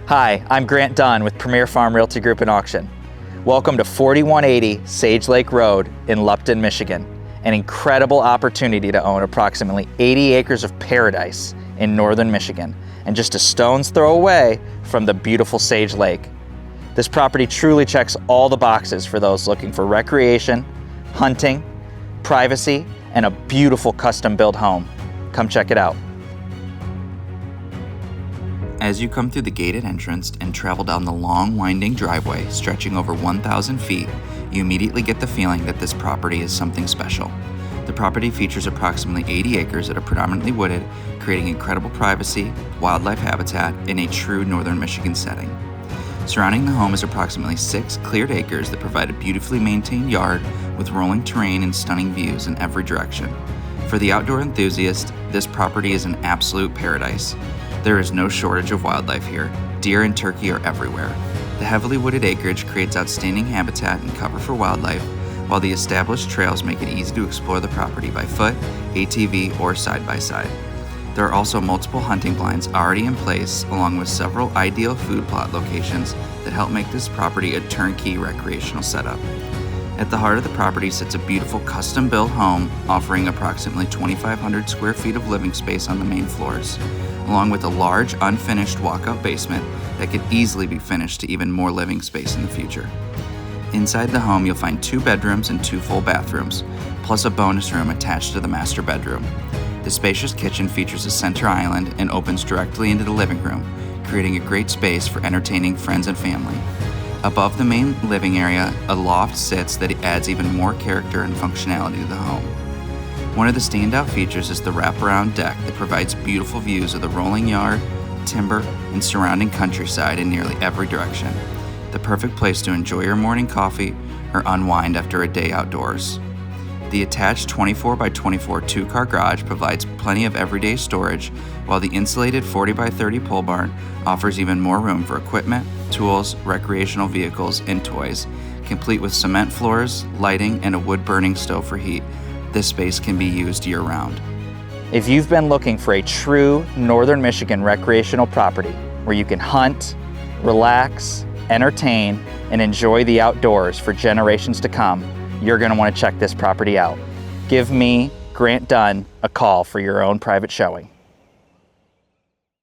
Hi, I'm Grant Dunn with Premier Farm Realty Group and Auction. Welcome to 4180 Sage Lake Road in Lupton, Michigan. An incredible opportunity to own approximately 80 acres of paradise in northern Michigan and just a stone's throw away from the beautiful Sage Lake. This property truly checks all the boxes for those looking for recreation, hunting, privacy, and a beautiful custom-built home. Come check it out. As you come through the gated entrance and travel down the long, winding driveway stretching over 1,000 feet, you immediately get the feeling that this property is something special. The property features approximately 80 acres that are predominantly wooded, creating incredible privacy, wildlife habitat, in a true northern Michigan setting. Surrounding the home is approximately 6 cleared acres that provide a beautifully maintained yard with rolling terrain and stunning views in every direction. For the outdoor enthusiast, this property is an absolute paradise. There is no shortage of wildlife here. Deer and turkey are everywhere. The heavily wooded acreage creates outstanding habitat and cover for wildlife, while the established trails make it easy to explore the property by foot, ATV, or side-by-side. There are also multiple hunting blinds already in place, along with several ideal food plot locations that help make this property a turnkey recreational setup. At the heart of the property sits a beautiful custom-built home offering approximately 2,500 square feet of living space on the main floors, along with a large unfinished walkout basement that could easily be finished to even more living space in the future. Inside the home, you'll find 2 bedrooms and 2 full bathrooms, plus a bonus room attached to the master bedroom. The spacious kitchen features a center island and opens directly into the living room, creating a great space for entertaining friends and family. Above the main living area, a loft sits that adds even more character and functionality to the home. One of the standout features is the wraparound deck that provides beautiful views of the rolling yard, timber, and surrounding countryside in nearly every direction. The perfect place to enjoy your morning coffee or unwind after a day outdoors. The attached 24 by 24 2-car garage provides plenty of everyday storage, while the insulated 40 by 30 pole barn offers even more room for equipment, tools, recreational vehicles, and toys. Complete with cement floors, lighting, and a wood-burning stove for heat, this space can be used year-round. If you've been looking for a true northern Michigan recreational property where you can hunt, relax, entertain, and enjoy the outdoors for generations to come, you're going to want to check this property out. Give me, Grant Dunn, a call for your own private showing.